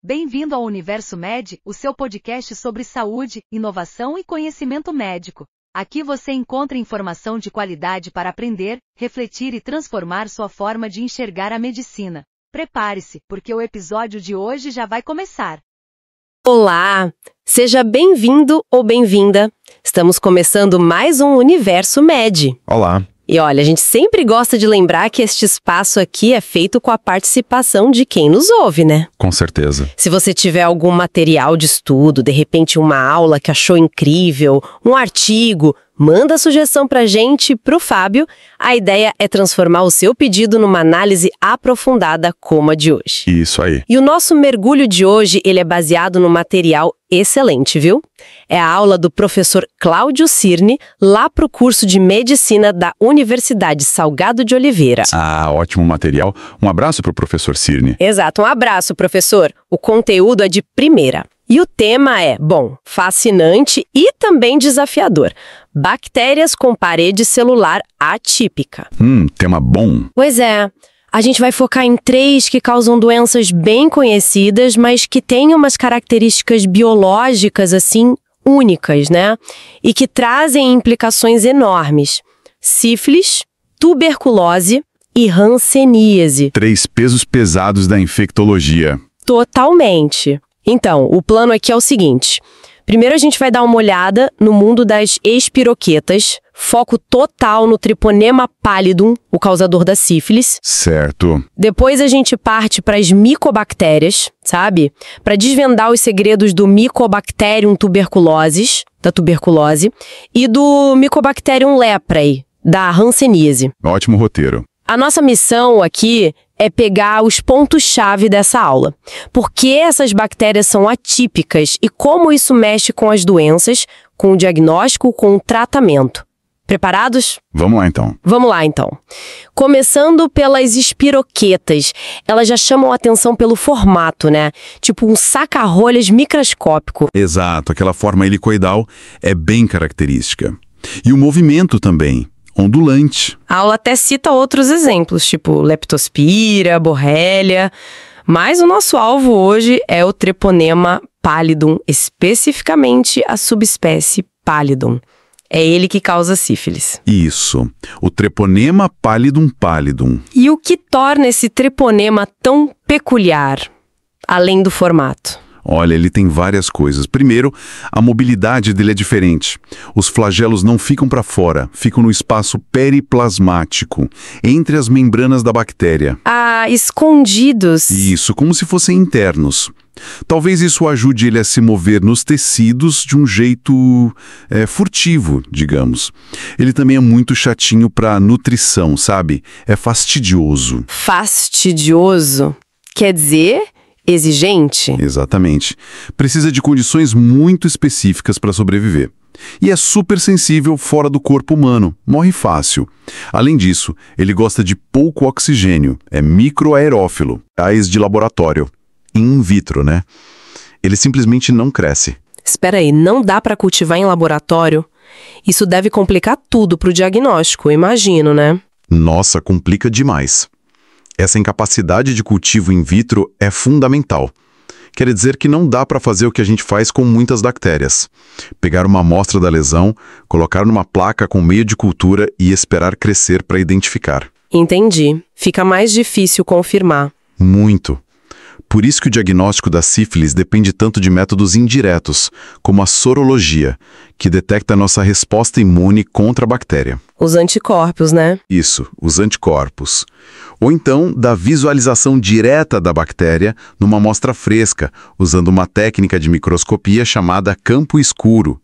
Bem-vindo ao Universo Med, o seu podcast sobre saúde, inovação e conhecimento médico. Aqui você encontra informação de qualidade para aprender, refletir e transformar sua forma de enxergar a medicina. Prepare-se, porque o episódio de hoje já vai começar. Olá! Seja bem-vindo ou bem-vinda. Estamos começando mais um Universo Med. Olá! E olha, a gente sempre gosta de lembrar que este espaço aqui é feito com a participação de quem nos ouve, né? Com certeza. Se você tiver algum material de estudo, de repente uma aula que achou incrível, um artigo, manda a sugestão pra gente, pro Fábio. A ideia é transformar o seu pedido numa análise aprofundada como a de hoje. Isso aí. E o nosso mergulho de hoje, ele é baseado num material excelente, viu? É a aula do professor Cláudio Cirne, lá pro curso de Medicina da Universidade Salgado de Oliveira. Ah, ótimo material. Um abraço pro professor Cirne. Exato, um abraço, professor. O conteúdo é de primeira. E o tema é, fascinante e também desafiador. Bactérias com parede celular atípica. Tema bom. Pois é. A gente vai focar em 3 que causam doenças bem conhecidas, mas que têm umas características biológicas, assim, únicas, né? E que trazem implicações enormes. Sífilis, tuberculose e hanseníase. 3 pesos pesados da infectologia. Totalmente. Então, o plano aqui é o seguinte. Primeiro a gente vai dar uma olhada no mundo das espiroquetas, foco total no Treponema pallidum, o causador da sífilis. Certo. Depois a gente parte para as micobactérias, sabe? Para desvendar os segredos do Mycobacterium tuberculosis, da tuberculose, e do Mycobacterium leprae, da hanseníase. Ótimo roteiro. A nossa missão aqui é pegar os pontos-chave dessa aula. Por que essas bactérias são atípicas e como isso mexe com as doenças, com o diagnóstico, com o tratamento. Preparados? Vamos lá, então. Vamos lá, então. Começando pelas espiroquetas. Elas já chamam a atenção pelo formato, né? Tipo um saca-rolhas microscópico. Exato, aquela forma helicoidal é bem característica. E o movimento também. Ondulante. A aula até cita outros exemplos, tipo leptospira, borrelia, mas o nosso alvo hoje é o Treponema pallidum, especificamente a subespécie pallidum. É ele que causa sífilis. Isso, o Treponema pallidum pallidum. E o que torna esse treponema tão peculiar, além do formato? Olha, ele tem várias coisas. Primeiro, a mobilidade dele é diferente. Os flagelos não ficam para fora, ficam no espaço periplasmático, entre as membranas da bactéria. Ah, escondidos. Isso, como se fossem internos. Talvez isso ajude ele a se mover nos tecidos de um jeito furtivo, digamos. Ele também é muito chatinho para nutrição, sabe? É fastidioso. Fastidioso? Quer dizer... exigente? Exatamente. Precisa de condições muito específicas para sobreviver. E é super sensível fora do corpo humano, morre fácil. Além disso, ele gosta de pouco oxigênio, é microaerófilo, gás de laboratório. In vitro, né? Ele simplesmente não cresce. Espera aí, não dá para cultivar em laboratório? Isso deve complicar tudo para o diagnóstico, imagino, né? Nossa, complica demais. Essa incapacidade de cultivo in vitro é fundamental. Quer dizer que não dá para fazer o que a gente faz com muitas bactérias. Pegar uma amostra da lesão, colocar numa placa com meio de cultura e esperar crescer para identificar. Entendi. Fica mais difícil confirmar. Muito. Por isso que o diagnóstico da sífilis depende tanto de métodos indiretos, como a sorologia, que detecta a nossa resposta imune contra a bactéria. Os anticorpos, né? Isso, os anticorpos. Ou então, da visualização direta da bactéria numa amostra fresca, usando uma técnica de microscopia chamada campo escuro.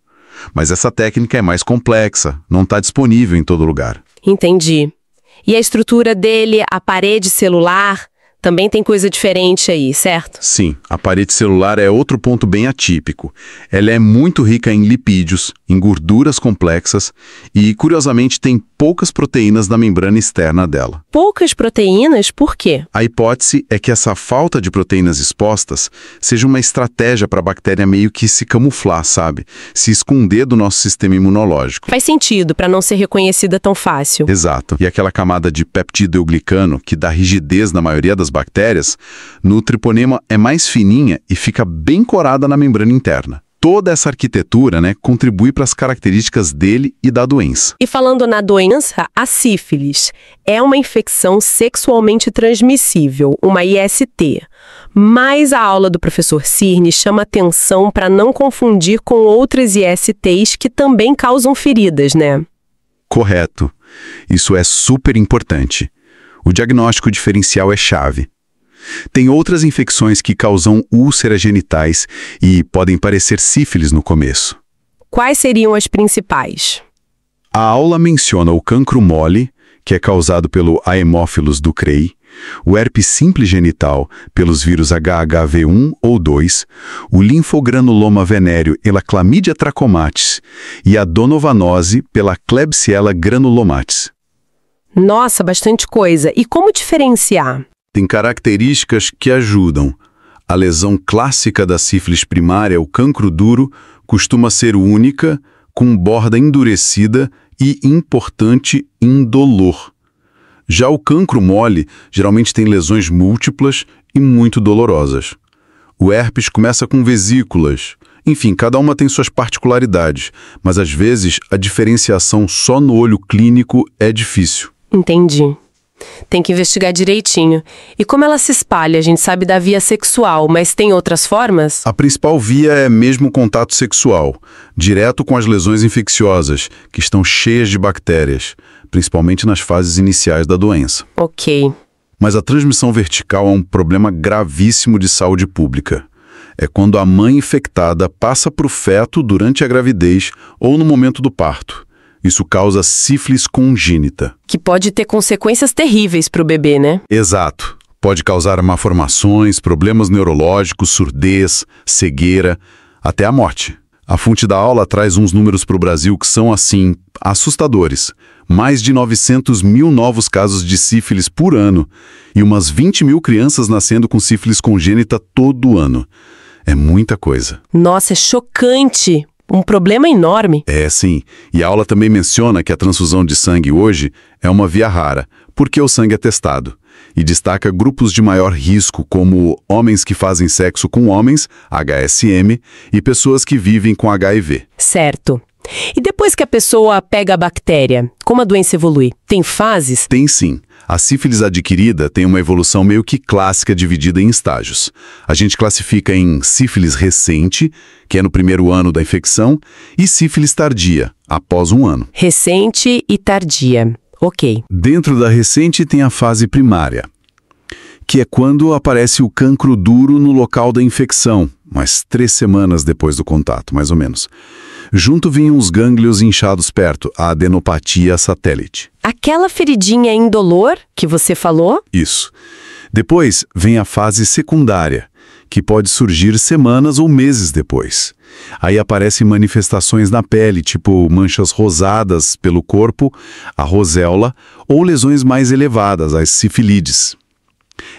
Mas essa técnica é mais complexa, não está disponível em todo lugar. Entendi. E a estrutura dele, a parede celular... também tem coisa diferente aí, certo? Sim, a parede celular é outro ponto bem atípico. Ela é muito rica em lipídios, em gorduras complexas e, curiosamente, tem poucas proteínas na membrana externa dela. Poucas proteínas, por quê? A hipótese é que essa falta de proteínas expostas seja uma estratégia para a bactéria meio que se camuflar, sabe? Se esconder do nosso sistema imunológico. Faz sentido, para não ser reconhecida tão fácil. Exato. E aquela camada de peptídeo euglicano, que dá rigidez na maioria das bactérias, no triponema é mais fininha e fica bem corada na membrana interna. Toda essa arquitetura, contribui para as características dele e da doença. E falando na doença, a sífilis é uma infecção sexualmente transmissível, uma IST. Mas a aula do professor Cirne chama atenção para não confundir com outras ISTs que também causam feridas, né? Correto. Isso é super importante. O diagnóstico diferencial é chave. Tem outras infecções que causam úlceras genitais e podem parecer sífilis no começo. Quais seriam as principais? A aula menciona o cancro mole, que é causado pelo Haemophilus ducreyi, o herpes simples genital, pelos vírus HHV1 ou 2, o linfogranuloma venéreo pela Chlamydia trachomatis e a donovanose pela Klebsiella granulomatis. Nossa, bastante coisa. E como diferenciar? Tem características que ajudam. A lesão clássica da sífilis primária, o cancro duro, costuma ser única, com borda endurecida e, importante, indolor. Já o cancro mole geralmente tem lesões múltiplas e muito dolorosas. O herpes começa com vesículas. Enfim, cada uma tem suas particularidades, mas às vezes a diferenciação só no olho clínico é difícil. Entendi. Tem que investigar direitinho. E como ela se espalha? A gente sabe da via sexual, mas tem outras formas? A principal via é mesmo o contato sexual, direto com as lesões infecciosas, que estão cheias de bactérias, principalmente nas fases iniciais da doença. Ok. Mas a transmissão vertical é um problema gravíssimo de saúde pública. É quando a mãe infectada passa para o feto durante a gravidez ou no momento do parto. Isso causa sífilis congênita. Que pode ter consequências terríveis para o bebê, né? Exato. Pode causar malformações, problemas neurológicos, surdez, cegueira, até a morte. A fonte da aula traz uns números para o Brasil que são, assim, assustadores. Mais de 900 mil novos casos de sífilis por ano e umas 20 mil crianças nascendo com sífilis congênita todo ano. É muita coisa. Nossa, é chocante! Um problema enorme. É, sim. E a aula também menciona que a transfusão de sangue hoje é uma via rara, porque o sangue é testado. E destaca grupos de maior risco, como homens que fazem sexo com homens, HSM, e pessoas que vivem com HIV. Certo. E depois que a pessoa pega a bactéria, como a doença evolui? Tem fases? Tem sim. A sífilis adquirida tem uma evolução meio que clássica dividida em estágios. A gente classifica em sífilis recente, que é no primeiro ano da infecção, e sífilis tardia, após um ano. Recente e tardia. Ok. Dentro da recente tem a fase primária, que é quando aparece o cancro duro no local da infecção, umas 3 semanas depois do contato, mais ou menos. Junto vinham os gânglios inchados perto, a adenopatia satélite. Aquela feridinha indolor que você falou? Isso. Depois vem a fase secundária, que pode surgir semanas ou meses depois. Aí aparecem manifestações na pele, tipo manchas rosadas pelo corpo, a roséola, ou lesões mais elevadas, as sifilides.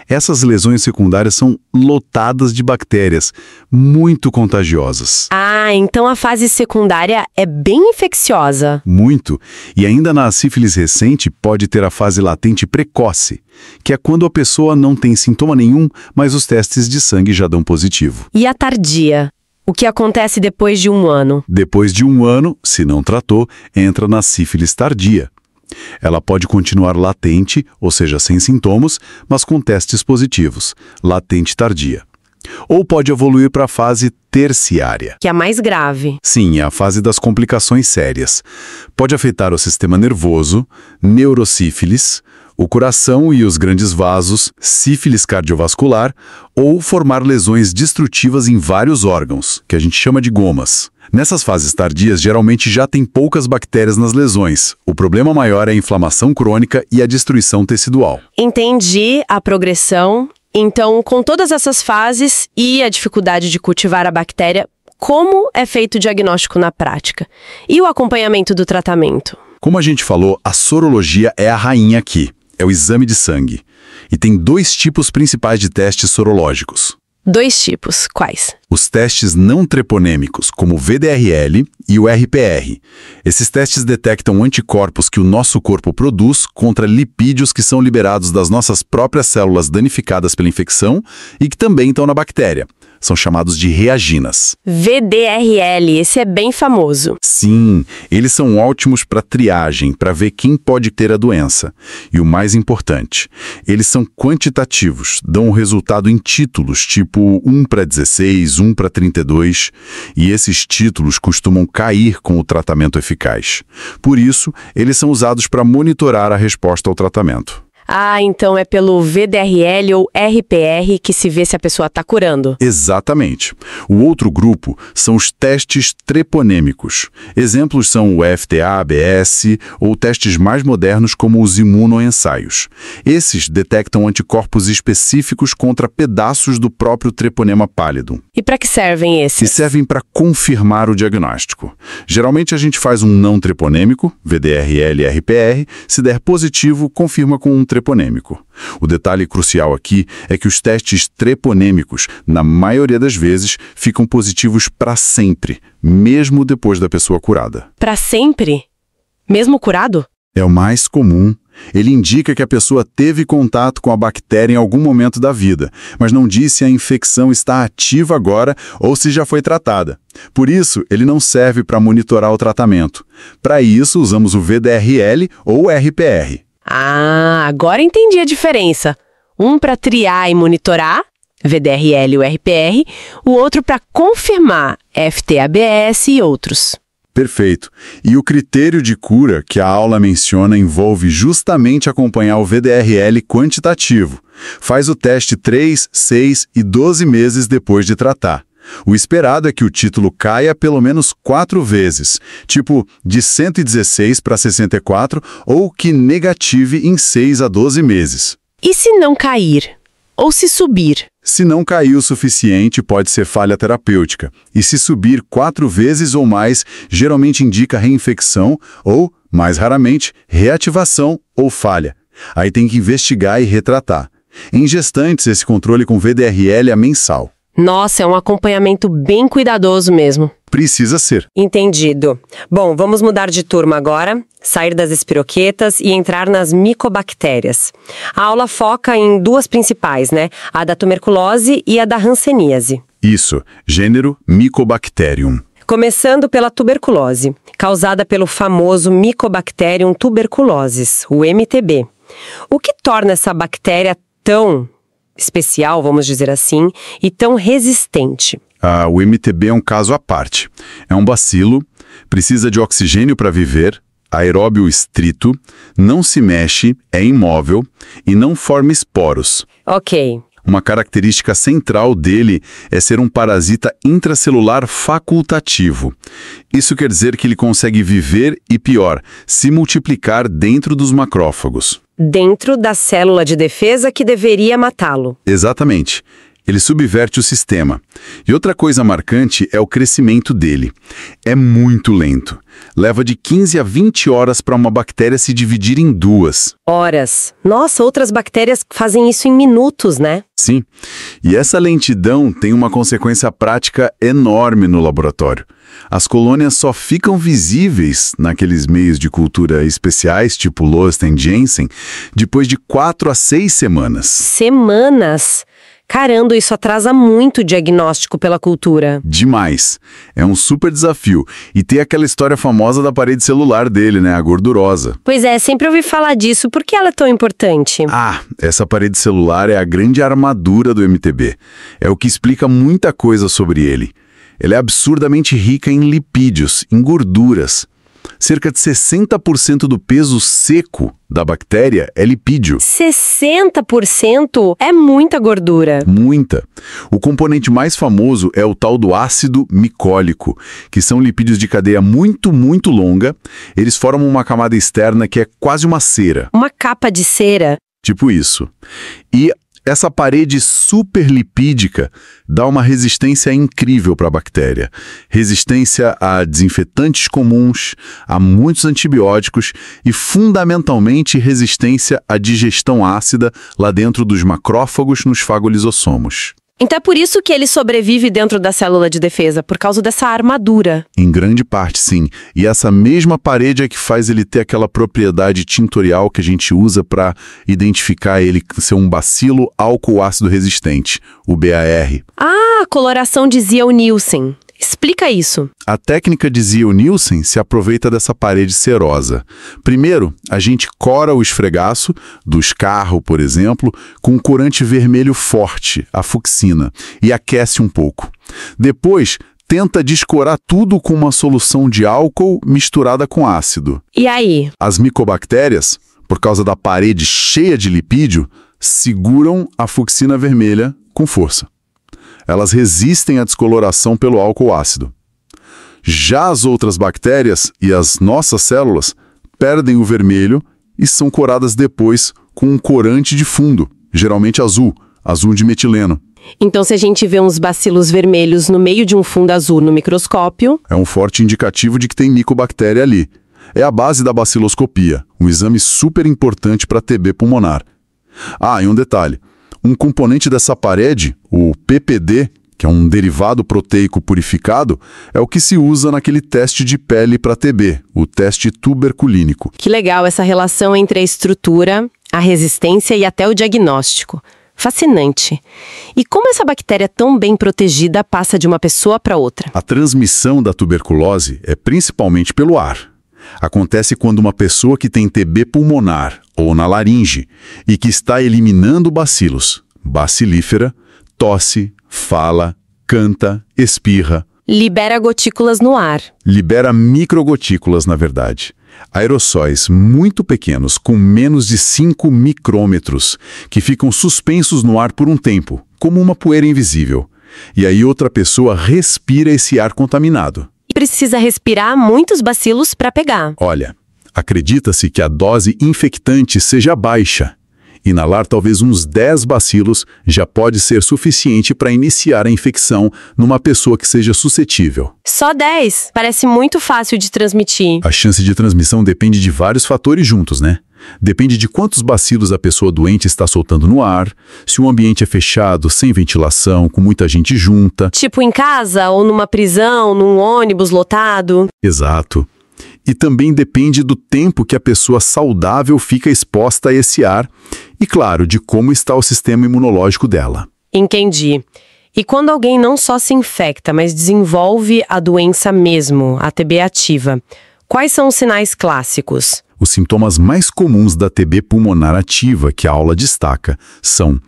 Essas lesões secundárias são lotadas de bactérias, muito contagiosas. Ah, então a fase secundária é bem infecciosa. Muito. E ainda na sífilis recente pode ter a fase latente precoce, que é quando a pessoa não tem sintoma nenhum, mas os testes de sangue já dão positivo. E a tardia? O que acontece depois de 1 ano? Depois de 1 ano, se não tratou, entra na sífilis tardia. Ela pode continuar latente, ou seja, sem sintomas, mas com testes positivos, latente tardia. Ou pode evoluir para a fase terciária. Que é a mais grave. Sim, é a fase das complicações sérias. Pode afetar o sistema nervoso, neurosífilis, o coração e os grandes vasos, sífilis cardiovascular, ou formar lesões destrutivas em vários órgãos, que a gente chama de gomas. Nessas fases tardias, geralmente já tem poucas bactérias nas lesões. O problema maior é a inflamação crônica e a destruição tecidual. Entendi a progressão. Então, com todas essas fases e a dificuldade de cultivar a bactéria, como é feito o diagnóstico na prática? E o acompanhamento do tratamento? Como a gente falou, a sorologia é a rainha aqui. É o exame de sangue. E tem 2 tipos principais de testes sorológicos. 2 tipos, quais? Os testes não treponêmicos, como o VDRL e o RPR. Esses testes detectam anticorpos que o nosso corpo produz contra lipídios que são liberados das nossas próprias células danificadas pela infecção e que também estão na bactéria. São chamados de reaginas. VDRL, esse é bem famoso. Sim, eles são ótimos para triagem, para ver quem pode ter a doença. E o mais importante, eles são quantitativos, dão o resultado em títulos, tipo 1/16, 1/32, e esses títulos costumam cair com o tratamento eficaz. Por isso, eles são usados para monitorar a resposta ao tratamento. Ah, então é pelo VDRL ou RPR que se vê se a pessoa está curando. Exatamente. O outro grupo são os testes treponêmicos. Exemplos são o FTA-ABS ou testes mais modernos como os imunoensaios. Esses detectam anticorpos específicos contra pedaços do próprio treponema pallidum. E para que servem esses? E servem para confirmar o diagnóstico. Geralmente a gente faz um não treponêmico, VDRL e RPR, se der positivo, confirma com um treponêmico. O detalhe crucial aqui é que os testes treponêmicos, na maioria das vezes, ficam positivos para sempre, mesmo depois da pessoa curada. Para sempre? Mesmo curado? É o mais comum. Ele indica que a pessoa teve contato com a bactéria em algum momento da vida, mas não diz se a infecção está ativa agora ou se já foi tratada. Por isso, ele não serve para monitorar o tratamento. Para isso, usamos o VDRL ou RPR. Ah, agora entendi a diferença. Um para triar e monitorar, VDRL e o RPR, o outro para confirmar, FTA-ABS e outros. Perfeito. E o critério de cura que a aula menciona envolve justamente acompanhar o VDRL quantitativo. Faz o teste 3, 6 e 12 meses depois de tratar. O esperado é que o título caia pelo menos 4 vezes, tipo de 116 para 64, ou que negative em 6 a 12 meses. E se não cair? Ou se subir? Se não cair o suficiente, pode ser falha terapêutica. E se subir 4 vezes ou mais, geralmente indica reinfecção ou, mais raramente, reativação ou falha. Aí tem que investigar e retratar. Em gestantes, esse controle com VDRL é mensal. Nossa, é um acompanhamento bem cuidadoso mesmo. Precisa ser. Entendido. Bom, vamos mudar de turma agora, sair das espiroquetas e entrar nas micobactérias. A aula foca em 2 principais, né? A da tuberculose e a da hanseníase. Isso, gênero Mycobacterium. Começando pela tuberculose, causada pelo famoso Mycobacterium tuberculosis, o MTB. O que torna essa bactéria tão especial, vamos dizer assim, e tão resistente? O MTB é um caso à parte. É um bacilo, precisa de oxigênio para viver, aeróbio estrito, não se mexe, é imóvel e não forma esporos. Ok. Uma característica central dele é ser um parasita intracelular facultativo. Isso quer dizer que ele consegue viver e, pior, se multiplicar dentro dos macrófagos. Dentro da célula de defesa que deveria matá-lo. Exatamente. Ele subverte o sistema. E outra coisa marcante é o crescimento dele. É muito lento. Leva de 15 a 20 horas para uma bactéria se dividir em 2. Horas. Nossa, outras bactérias fazem isso em minutos, né? Sim. E essa lentidão tem uma consequência prática enorme no laboratório. As colônias só ficam visíveis naqueles meios de cultura especiais, tipo Loesten e Jensen, depois de 4 a 6 semanas. Semanas? Caramba, isso atrasa muito o diagnóstico pela cultura. Demais. É um super desafio. E tem aquela história famosa da parede celular dele, né? A gordurosa. Pois é, sempre ouvi falar disso. Por que ela é tão importante? Essa parede celular é a grande armadura do MTB. É o que explica muita coisa sobre ele. Ela é absurdamente rica em lipídios, em gorduras. Cerca de 60% do peso seco da bactéria é lipídio. 60%? É muita gordura. Muita. O componente mais famoso é o tal do ácido micólico, que são lipídios de cadeia muito, muito longa. Eles formam uma camada externa que é quase uma cera. Uma capa de cera. Tipo isso. E Essa parede superlipídica dá uma resistência incrível para a bactéria. Resistência a desinfetantes comuns, a muitos antibióticos e, fundamentalmente, resistência à digestão ácida lá dentro dos macrófagos nos fagolisossomos. Então é por isso que ele sobrevive dentro da célula de defesa, por causa dessa armadura. Em grande parte, sim. E essa mesma parede é que faz ele ter aquela propriedade tintorial que a gente usa para identificar ele ser um bacilo álcool ácido resistente, o BAR. Ah, coloração de Ziehl-Neelsen. Explica isso. A técnica de Ziehl-Neelsen se aproveita dessa parede cerosa. Primeiro, a gente cora o esfregaço, do escarro, por exemplo, com um corante vermelho forte, a fucsina, e aquece um pouco. Depois, tenta descorar tudo com uma solução de álcool misturada com ácido. E aí? As micobactérias, por causa da parede cheia de lipídio, seguram a fucsina vermelha com força. Elas resistem à descoloração pelo álcool ácido. Já as outras bactérias e as nossas células perdem o vermelho e são coradas depois com um corante de fundo, geralmente azul de metileno. Então, se a gente vê uns bacilos vermelhos no meio de um fundo azul no microscópio... É um forte indicativo de que tem micobactéria ali. É a base da baciloscopia, um exame super importante para TB pulmonar. Ah, e um detalhe. Um componente dessa parede, o PPD, que é um derivado proteico purificado, é o que se usa naquele teste de pele para TB, o teste tuberculínico. Que legal essa relação entre a estrutura, a resistência e até o diagnóstico. Fascinante. E como essa bactéria tão bem protegida passa de uma pessoa para outra? A transmissão da tuberculose é principalmente pelo ar. Acontece quando uma pessoa que tem TB pulmonar ou na laringe e que está eliminando bacilos, bacilífera, tosse, fala, canta, espirra. Libera gotículas no ar. Libera microgotículas, na verdade. Aerossóis muito pequenos, com menos de 5 micrômetros, que ficam suspensos no ar por um tempo, como uma poeira invisível. E aí outra pessoa respira esse ar contaminado. E precisa respirar muitos bacilos para pegar. Olha, acredita-se que a dose infectante seja baixa. Inalar talvez uns 10 bacilos já pode ser suficiente para iniciar a infecção numa pessoa que seja suscetível. Só 10? Parece muito fácil de transmitir. A chance de transmissão depende de vários fatores juntos, né? Depende de quantos bacilos a pessoa doente está soltando no ar, se o ambiente é fechado, sem ventilação, com muita gente junta. Tipo em casa ou numa prisão, num ônibus lotado. Exato. E também depende do tempo que a pessoa saudável fica exposta a esse ar e, claro, de como está o sistema imunológico dela. Entendi. E quando alguém não só se infecta, mas desenvolve a doença mesmo, a TB ativa, quais são os sinais clássicos? Os sintomas mais comuns da TB pulmonar ativa, que a aula destaca, são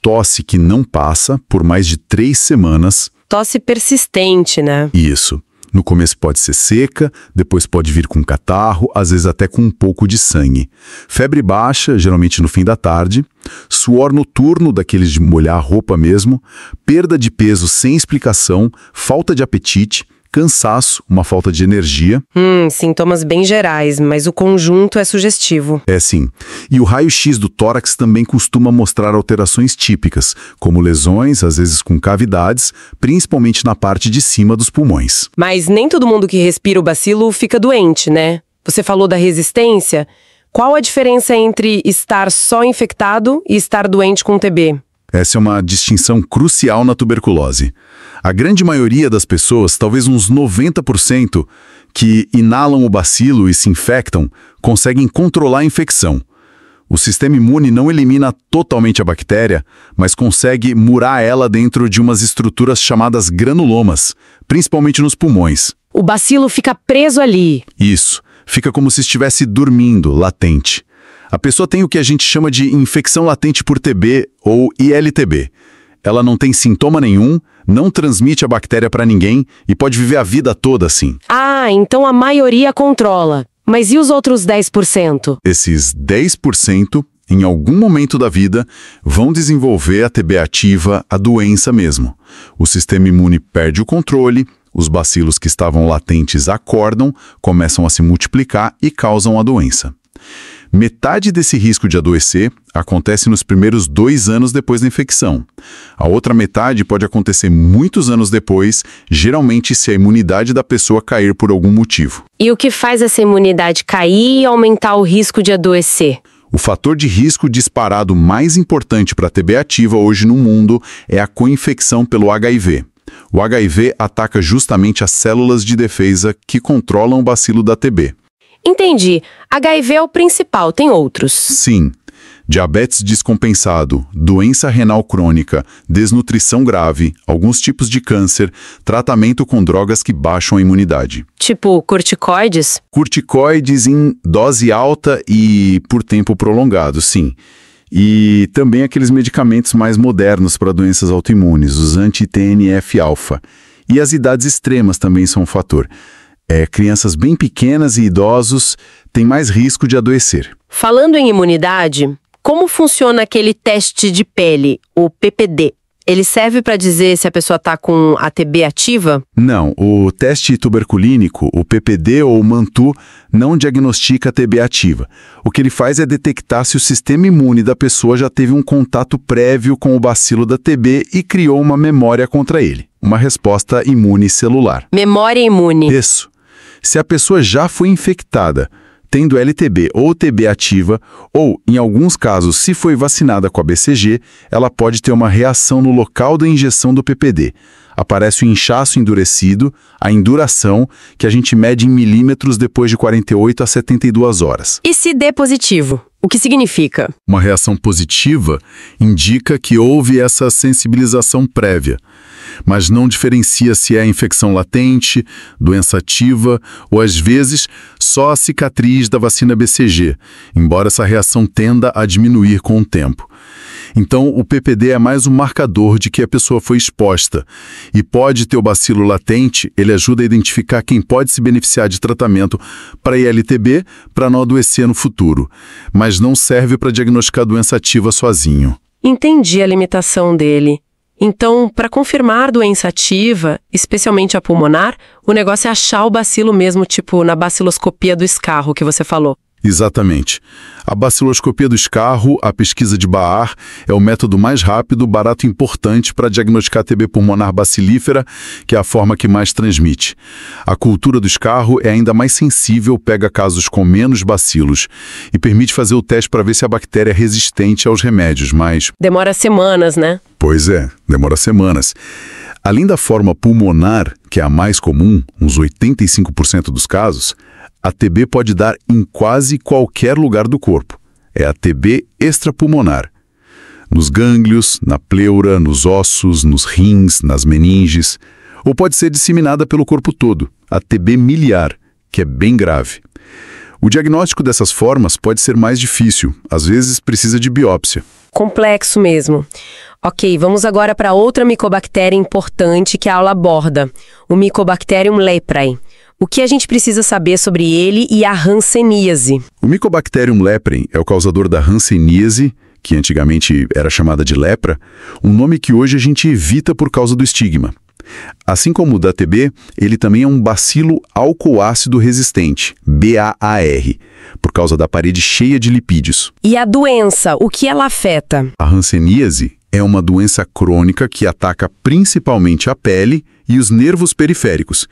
tosse que não passa por mais de 3 semanas. Tosse persistente, né? Isso. No começo pode ser seca, depois pode vir com catarro, às vezes até com um pouco de sangue. Febre baixa, geralmente no fim da tarde. Suor noturno, daqueles de molhar a roupa mesmo. Perda de peso sem explicação, falta de apetite. Cansaço, uma falta de energia. Sintomas bem gerais, mas o conjunto é sugestivo. É sim. E o raio-x do tórax também costuma mostrar alterações típicas, como lesões, às vezes com cavidades, principalmente na parte de cima dos pulmões. Mas nem todo mundo que respira o bacilo fica doente, né? Você falou da resistência. Qual a diferença entre estar só infectado e estar doente com TB? Essa é uma distinção crucial na tuberculose. A grande maioria das pessoas, talvez uns 90%, que inalam o bacilo e se infectam, conseguem controlar a infecção. O sistema imune não elimina totalmente a bactéria, mas consegue murar ela dentro de umas estruturas chamadas granulomas, principalmente nos pulmões. O bacilo fica preso ali. Isso. Fica como se estivesse dormindo, latente. A pessoa tem o que a gente chama de infecção latente por TB ou ILTB. Ela não tem sintoma nenhum, não transmite a bactéria para ninguém e pode viver a vida toda assim. Ah, então a maioria controla. Mas e os outros 10%? Esses 10%, em algum momento da vida, vão desenvolver a TB ativa, a doença mesmo. O sistema imune perde o controle, os bacilos que estavam latentes acordam, começam a se multiplicar e causam a doença. Metade desse risco de adoecer acontece nos primeiros 2 anos depois da infecção. A outra metade pode acontecer muitos anos depois, geralmente se a imunidade da pessoa cair por algum motivo. E o que faz essa imunidade cair e aumentar o risco de adoecer? O fator de risco disparado mais importante para a TB ativa hoje no mundo é a coinfecção pelo HIV. O HIV ataca justamente as células de defesa que controlam o bacilo da TB. Entendi. HIV é o principal, tem outros? Sim. Diabetes descompensado, doença renal crônica, desnutrição grave, alguns tipos de câncer, tratamento com drogas que baixam a imunidade. Tipo corticoides? Corticoides em dose alta e por tempo prolongado, sim. E também aqueles medicamentos mais modernos para doenças autoimunes, os anti-TNF-alfa. E as idades extremas também são um fator. Crianças bem pequenas e idosos têm mais risco de adoecer. Falando em imunidade, como funciona aquele teste de pele, o PPD? Ele serve para dizer se a pessoa está com a TB ativa? Não, o teste tuberculínico, o PPD ou o MANTU, não diagnostica a TB ativa. O que ele faz é detectar se o sistema imune da pessoa já teve um contato prévio com o bacilo da TB e criou uma memória contra ele. Uma resposta imune celular. Memória imune. Isso. Se a pessoa já foi infectada, tendo LTB ou TB ativa, ou, em alguns casos, se foi vacinada com a BCG, ela pode ter uma reação no local da injeção do PPD. Aparece o inchaço endurecido, a induração, que a gente mede em milímetros depois de 48 a 72 horas. E se D positivo? O que significa? Uma reação positiva indica que houve essa sensibilização prévia, mas não diferencia se é infecção latente, doença ativa ou, às vezes, só a cicatriz da vacina BCG, embora essa reação tenda a diminuir com o tempo. Então, o PPD é mais um marcador de que a pessoa foi exposta. E pode ter o bacilo latente, ele ajuda a identificar quem pode se beneficiar de tratamento para ILTB para não adoecer no futuro, mas não serve para diagnosticar doença ativa sozinho. Entendi a limitação dele. Então, para confirmar doença ativa, especialmente a pulmonar, o negócio é achar o bacilo mesmo, tipo na baciloscopia do escarro que você falou. Exatamente. A baciloscopia do escarro, a pesquisa de Barr, é o método mais rápido, barato e importante para diagnosticar a TB pulmonar bacilífera, que é a forma que mais transmite. A cultura do escarro é ainda mais sensível, pega casos com menos bacilos e permite fazer o teste para ver se a bactéria é resistente aos remédios, mas... Demora semanas, né? Pois é, demora semanas. Além da forma pulmonar, que é a mais comum, uns 85% dos casos, a TB pode dar em quase qualquer lugar do corpo. É a TB extrapulmonar. Nos gânglios, na pleura, nos ossos, nos rins, nas meninges. Ou pode ser disseminada pelo corpo todo, a TB miliar, que é bem grave. O diagnóstico dessas formas pode ser mais difícil, às vezes precisa de biópsia. Complexo mesmo. Ok, vamos agora para outra micobactéria importante que a aula aborda, o Mycobacterium leprae. O que a gente precisa saber sobre ele e a hanseníase? O Mycobacterium leprae é o causador da hanseníase, que antigamente era chamada de lepra, um nome que hoje a gente evita por causa do estigma. Assim como o da TB, ele também é um bacilo álcool-ácido resistente, BAAR, por causa da parede cheia de lipídios. E a doença, o que ela afeta? A hanseníase é uma doença crônica que ataca principalmente a pele e os nervos periféricos.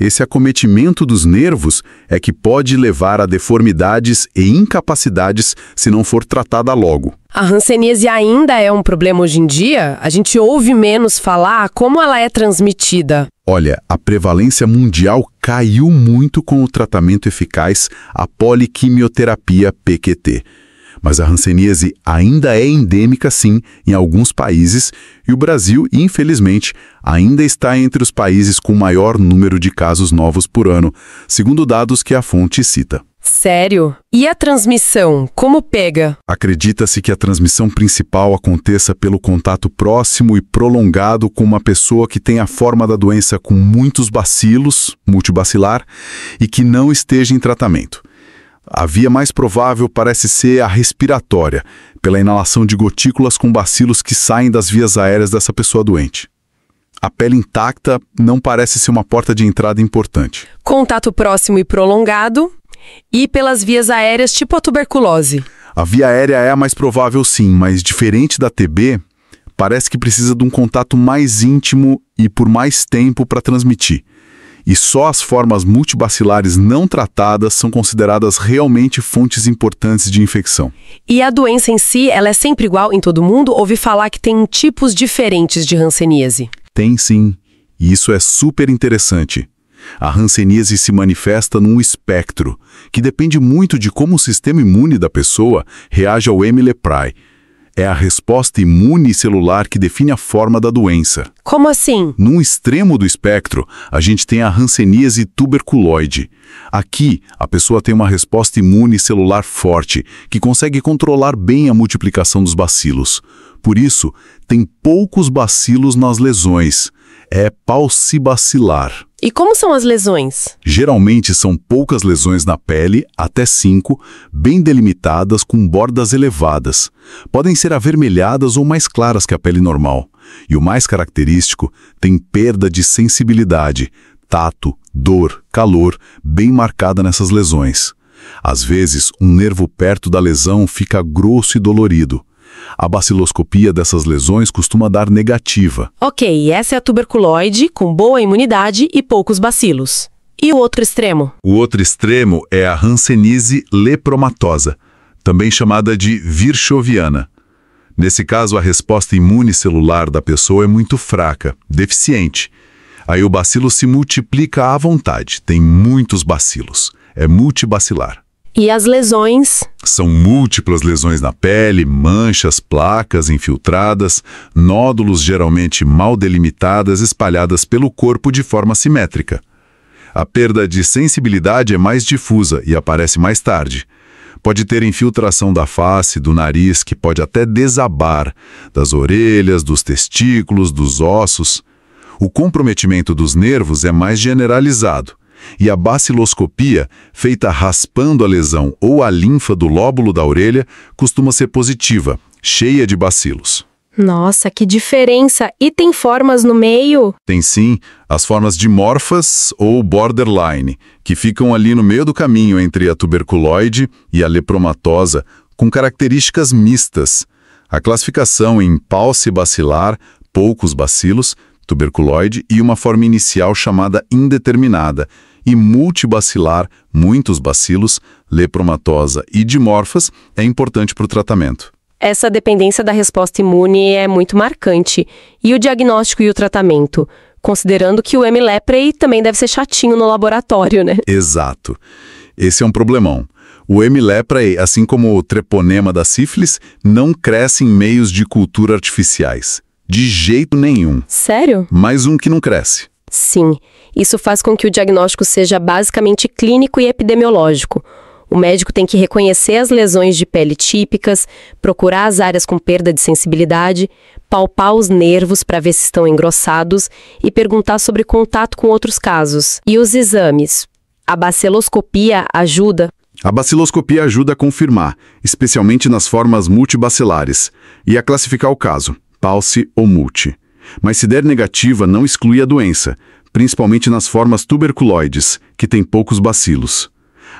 Esse acometimento dos nervos é que pode levar a deformidades e incapacidades se não for tratada logo. A hanseníase ainda é um problema hoje em dia? A gente ouve menos falar. Como ela é transmitida? Olha, a prevalência mundial caiu muito com o tratamento eficaz, a poliquimioterapia PQT. Mas a hanseníase ainda é endêmica, sim, em alguns países, e o Brasil, infelizmente, ainda está entre os países com maior número de casos novos por ano, segundo dados que a fonte cita. Sério? E a transmissão? Como pega? Acredita-se que a transmissão principal aconteça pelo contato próximo e prolongado com uma pessoa que tem a forma da doença com muitos bacilos, multibacilar, e que não esteja em tratamento. A via mais provável parece ser a respiratória, pela inalação de gotículas com bacilos que saem das vias aéreas dessa pessoa doente. A pele intacta não parece ser uma porta de entrada importante. Contato próximo e prolongado e pelas vias aéreas, tipo a tuberculose. A via aérea é a mais provável sim, mas diferente da TB, parece que precisa de um contato mais íntimo e por mais tempo para transmitir. E só as formas multibacilares não tratadas são consideradas realmente fontes importantes de infecção. E a doença em si, ela é sempre igual em todo mundo? Ouvi falar que tem tipos diferentes de hanseníase. Tem sim, e isso é super interessante. A hanseníase se manifesta num espectro, que depende muito de como o sistema imune da pessoa reage ao M. leprae. É a resposta imune celular que define a forma da doença. Como assim? Num extremo do espectro, a gente tem a hanseníase tuberculoide. Aqui, a pessoa tem uma resposta imune celular forte, que consegue controlar bem a multiplicação dos bacilos. Por isso, tem poucos bacilos nas lesões. É paucibacilar. E como são as lesões? Geralmente são poucas lesões na pele, até 5, bem delimitadas com bordas elevadas. Podem ser avermelhadas ou mais claras que a pele normal. E o mais característico, tem perda de sensibilidade, tato, dor, calor, bem marcada nessas lesões. Às vezes, um nervo perto da lesão fica grosso e dolorido. A baciloscopia dessas lesões costuma dar negativa. Ok, essa é a tuberculoide, com boa imunidade e poucos bacilos. E o outro extremo? O outro extremo é a hanseníase lepromatosa, também chamada de virchoviana. Nesse caso, a resposta imune celular da pessoa é muito fraca, deficiente. Aí o bacilo se multiplica à vontade, tem muitos bacilos, é multibacilar. E as lesões? São múltiplas lesões na pele, manchas, placas infiltradas, nódulos geralmente mal delimitadas espalhadas pelo corpo de forma simétrica. A perda de sensibilidade é mais difusa e aparece mais tarde. Pode ter infiltração da face, do nariz, que pode até desabar, das orelhas, dos testículos, dos ossos. O comprometimento dos nervos é mais generalizado. E a baciloscopia, feita raspando a lesão ou a linfa do lóbulo da orelha, costuma ser positiva, cheia de bacilos. Nossa, que diferença! E tem formas no meio? Tem sim as formas dimorfas ou borderline, que ficam ali no meio do caminho entre a tuberculoide e a lepromatosa, com características mistas. A classificação em paucibacilar, poucos bacilos, tuberculoide, e uma forma inicial chamada indeterminada, e multibacilar, muitos bacilos, lepromatosa e dimorfas, é importante para o tratamento. Essa dependência da resposta imune é muito marcante. E o diagnóstico e o tratamento? Considerando que o M. leprae também deve ser chatinho no laboratório, né? Exato. Esse é um problemão. O M. leprae, assim como o treponema da sífilis, não cresce em meios de cultura artificiais. De jeito nenhum. Sério? Mais um que não cresce. Sim. Isso faz com que o diagnóstico seja basicamente clínico e epidemiológico. O médico tem que reconhecer as lesões de pele típicas, procurar as áreas com perda de sensibilidade, palpar os nervos para ver se estão engrossados e perguntar sobre contato com outros casos. E os exames? A baciloscopia ajuda? A baciloscopia ajuda a confirmar, especialmente nas formas multibacilares, e a classificar o caso, pauci ou multi. Mas se der negativa, não exclui a doença, principalmente nas formas tuberculoides, que têm poucos bacilos.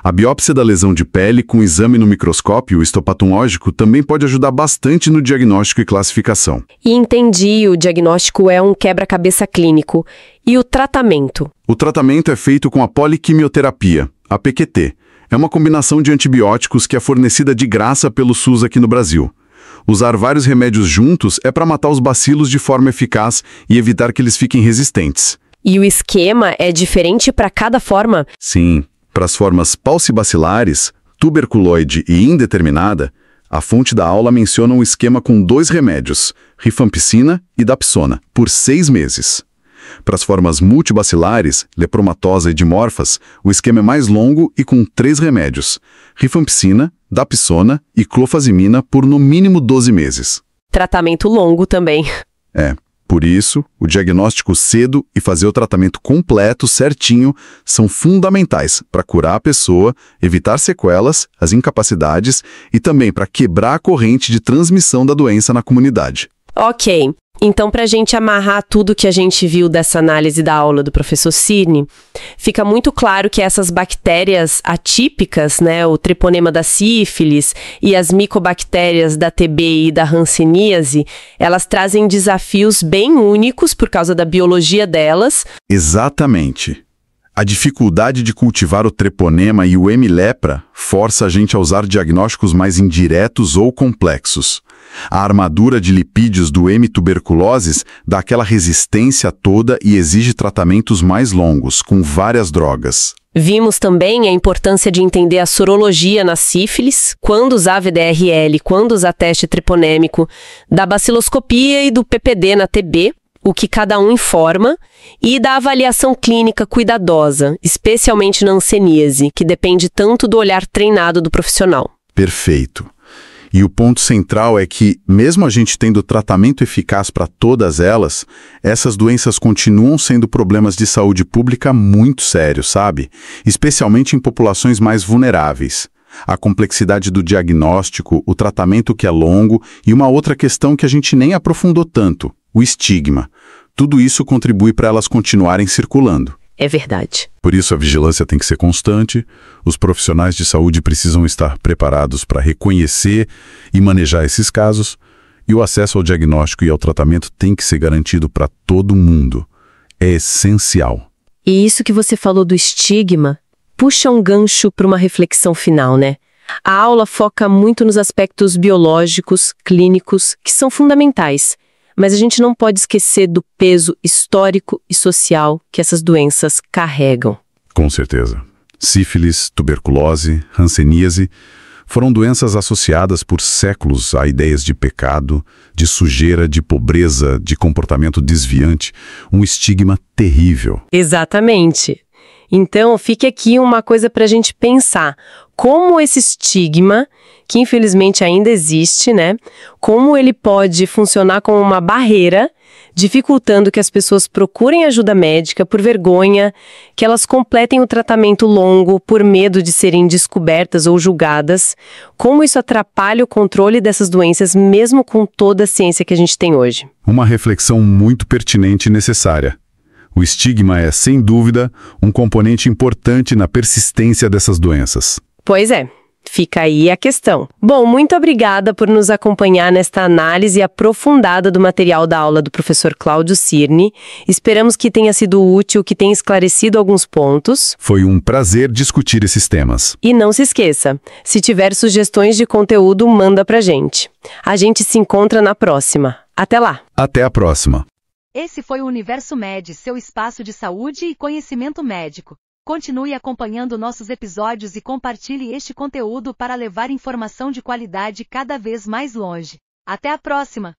A biópsia da lesão de pele com exame no microscópio histopatológico também pode ajudar bastante no diagnóstico e classificação. E entendi, o diagnóstico é um quebra-cabeça clínico. E o tratamento? O tratamento é feito com a poliquimioterapia, a PQT. É uma combinação de antibióticos que é fornecida de graça pelo SUS aqui no Brasil. Usar vários remédios juntos é para matar os bacilos de forma eficaz e evitar que eles fiquem resistentes. E o esquema é diferente para cada forma? Sim. Para as formas paucibacilares, tuberculoide e indeterminada, a fonte da aula menciona um esquema com 2 remédios, rifampicina e dapsona, por 6 meses. Para as formas multibacilares, lepromatosa e dimorfas, o esquema é mais longo e com 3 remédios, rifampicina, dapsona e clofazimina por no mínimo 12 meses. Tratamento longo também. É. Por isso, o diagnóstico cedo e fazer o tratamento completo, certinho, são fundamentais para curar a pessoa, evitar sequelas, as incapacidades e também para quebrar a corrente de transmissão da doença na comunidade. Ok. Então, para a gente amarrar tudo que a gente viu dessa análise da aula do professor Cirne, fica muito claro que essas bactérias atípicas, né, o treponema da sífilis e as micobactérias da TB e da hanseníase, elas trazem desafios bem únicos por causa da biologia delas. Exatamente. A dificuldade de cultivar o treponema e o M. lepra força a gente a usar diagnósticos mais indiretos ou complexos. A armadura de lipídios do M. tuberculosis dá aquela resistência toda e exige tratamentos mais longos, com várias drogas. Vimos também a importância de entender a sorologia na sífilis, quando usar VDRL, quando usar teste treponêmico, da baciloscopia e do PPD na TB, o que cada um informa, e da avaliação clínica cuidadosa, especialmente na hanseníase, que depende tanto do olhar treinado do profissional. Perfeito. E o ponto central é que, mesmo a gente tendo tratamento eficaz para todas elas, essas doenças continuam sendo problemas de saúde pública muito sérios, sabe? Especialmente em populações mais vulneráveis. A complexidade do diagnóstico, o tratamento que é longo e uma outra questão que a gente nem aprofundou tanto, o estigma. Tudo isso contribui para elas continuarem circulando. É verdade. Por isso, a vigilância tem que ser constante, os profissionais de saúde precisam estar preparados para reconhecer e manejar esses casos, e o acesso ao diagnóstico e ao tratamento tem que ser garantido para todo mundo. É essencial. E isso que você falou do estigma puxa um gancho para uma reflexão final, né? A aula foca muito nos aspectos biológicos, clínicos, que são fundamentais. Mas a gente não pode esquecer do peso histórico e social que essas doenças carregam. Com certeza. Sífilis, tuberculose, hanseníase foram doenças associadas por séculos a ideias de pecado, de sujeira, de pobreza, de comportamento desviante, um estigma terrível. Exatamente. Então, fique aqui uma coisa para a gente pensar. Como esse estigma, que infelizmente ainda existe, né? Como ele pode funcionar como uma barreira, dificultando que as pessoas procurem ajuda médica por vergonha, que elas completem o tratamento longo por medo de serem descobertas ou julgadas. Como isso atrapalha o controle dessas doenças, mesmo com toda a ciência que a gente tem hoje. Uma reflexão muito pertinente e necessária. O estigma é, sem dúvida, um componente importante na persistência dessas doenças. Pois é. Fica aí a questão. Bom, muito obrigada por nos acompanhar nesta análise aprofundada do material da aula do professor Cláudio Cirne. Esperamos que tenha sido útil, que tenha esclarecido alguns pontos. Foi um prazer discutir esses temas. E não se esqueça, se tiver sugestões de conteúdo, manda pra gente. A gente se encontra na próxima. Até lá! Até a próxima! Esse foi o Universo Med, seu espaço de saúde e conhecimento médico. Continue acompanhando nossos episódios e compartilhe este conteúdo para levar informação de qualidade cada vez mais longe. Até a próxima!